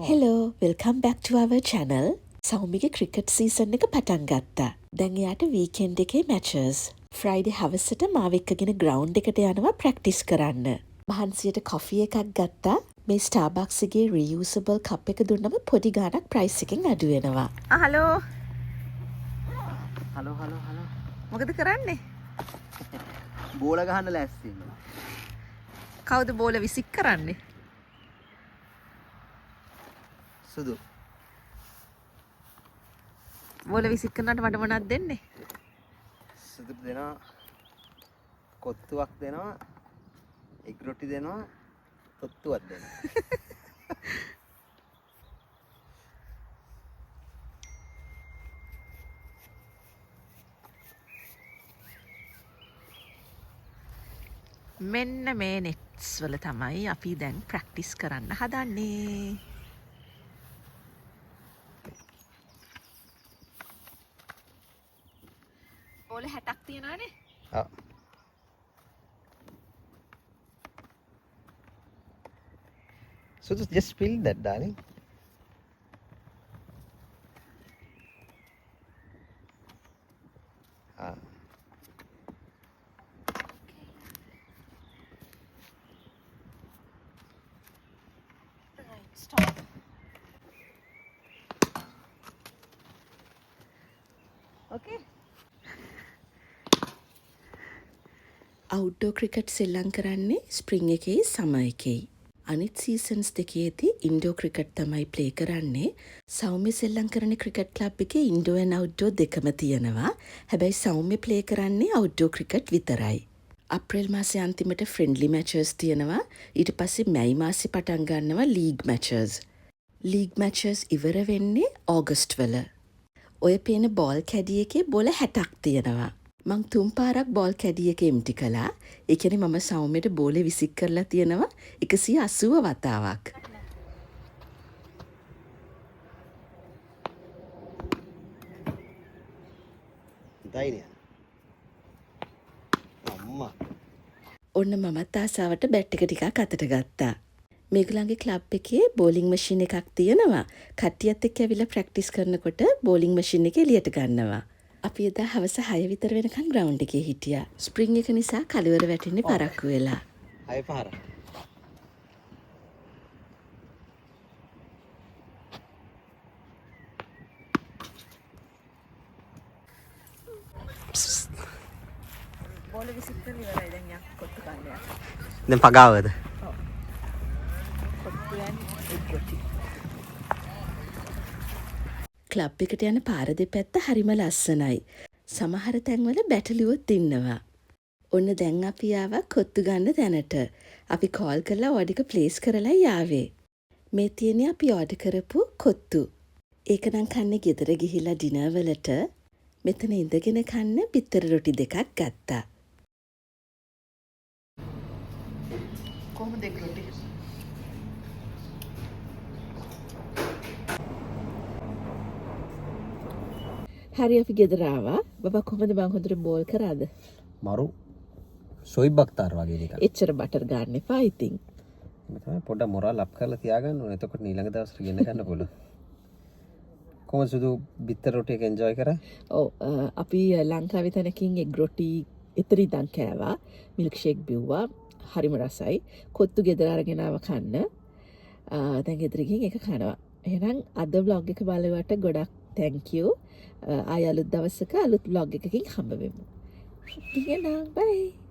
Hello welcome back to our channel. සෞමිගේ cricket season එක පටන් ගත්තා. දැන් එයාට වීකෙන්ඩ් එකේ මැචස්. ෆ්‍රයිඩේ හවසට මාව එක්කගෙන ග්‍රවුන්ඩ් එකට යනවා ප්‍රැක්ටිස් කරන්න. මහන්සියට කොෆි එකක් ගත්තා. මේ ස්ටාර්බක්ස් එකේ රියුසබල් කප් එක දුන්නම පොඩි ගාණක් ප්‍රයිස් එකෙන් අඩු වෙනවා. හලෝ හලෝ මොකද කරන්නේ? බෝල ගහන්න ලෑස්ති වෙනවා. කවුද බෝල විසික් කරන්නේ? සුදු. බෝල විසික් කරනට මට මොනවද දෙන්නේ? සුදු දෙනවා. කොත්තුවක් දෙනවා. එග් රොටි දෙනවා. කොත්තුවක් දෙනවා. මෙන්න මේ නෙට්ස් වල තමයි අපි දැන් ප්‍රැක්ටිස් කරන්න හදන්නේ. බෝල 60ක් තියෙනවානේ. ආ. Sudu, just spill that, darling. Ah. Stop. Okay. Outdoor cricket සෙල්ලම් කරන්නේ ස්ප්‍රිං එකේ සම එකේ. අනිත් සීසන්ස් දෙකේදී ඉන්ඩෝ ක්‍රිකට් තමයි ප්ලේ කරන්නේ. සෞම්‍ය සෙල්ලම් කරන ක්‍රිකට් ක්ලබ් එකේ ඉන්ඩෝ ඇන් අවුට්ඩෝ දෙකම තියෙනවා. හැබැයි සෞම්‍ය ප්ලේ කරන්නේ අවුට්ඩෝ ක්‍රිකට් විතරයි. අප්‍රේල් මාසේ අන්තිමට ෆ්‍රෙන්ඩ්ලි මැචස් තියෙනවා. ඊට පස්සේ මැයි මාසේ පටන් ගන්නවා ලීග් මැචස්. ලීග් මැචස් ඉවර වෙන්නේ ඕගස්ට් වල. ඔය පේන බෝල් කැඩි එකේ බෝල 60ක් තියෙනවා. මං 3 පාරක් බෝල් කැඩි එක එම්ටි කළා. ඒ කියන්නේ මම සෞම්‍යයට බෝලේ විසික් කරලා තියෙනවා 180 වතාවක්. ධෛර්යය. අම්මා. ඔන්න මමත් ආසාවට බැට් එක ටිකක් අතට ගත්තා. මේගොල්ලන්ගේ ක්ලබ් එකේ බෝලිං මැෂින් එකක් තියෙනවා. කට්ටියත් එක්ක ඇවිල්ලා ප්‍රැක්ටිස් කරනකොට බෝලිං මැෂින් එක එළියට ගන්නවා. අපි එදා හවස 6 විතර වෙනකන් ග්‍රවුන්ඩ් එකේ හිටියා. ස්ප්‍රිං එක නිසා කලවර වැටෙන්නේ පරක්කු වෙලා. අය පාර. බෝල විසික් කරලා ඉවරයි දැන් යක් කොත්තු කන්නේ. දැන් පගාවද? කොත්තු යන්නේ එග් රොටි. ක්ලබ් එකට යන පාර දෙපැත්ත හරිම ලස්සනයි. සමහර තැන්වල බැටළුවොත් ඉන්නවා. ඔන්න දැන් අපි ආවා කොත්තු ගන්න තැනට. අපි කෝල් කරලා ඕඩර් එක ප්ලේස් කරලා යාවේ. මේ තියෙන්නේ අපි ඕඩර් කරපු කොත්තු. ඒක නම් කන්නේ ගෙදර ගිහිල්ලා ඩිනර් වලට. මෙතන ඉඳගෙන කන්න බිත්තර රොටි දෙකක් ගත්තා. කොහොමද එග් රොටි? හරි අපි ගෙදර ආවා. බබා කොහොමද බං හොඳට බෝල් කරාද? මරු සොයිබ් බක්තාර් වගේ එකක්. එච්චර බටර් ගන්න එපා ඉතින්. මේ තමයි පොඩ්ඩක් මොරල් අප් කරලා තියාගන්න ඕනේ. එතකොට ඊළඟ දවසට ගෙන්න ගන්න පුළුවන්. කොහොමද සුදු බිත්තර රොටි එක එන්ජොයි කරා? ඔව් අපි ලංකාවේ තැනකින් එග් රොටි එතන ඉඳන් කෑවා. මිල්ක් ෂේක් බිව්වා. හරිම රසයි. කොත්තු ගෙදර අරගෙන ආව කන්න. දැන් ගෙදර ගිහින් ඒක කනවා. එහෙනම් අද vlog එක බලවට ගොඩක් thank you. ආය අලුත් දවසක අලුත් vlog එකකින් හම්බ වෙමු. එහෙනම් bye.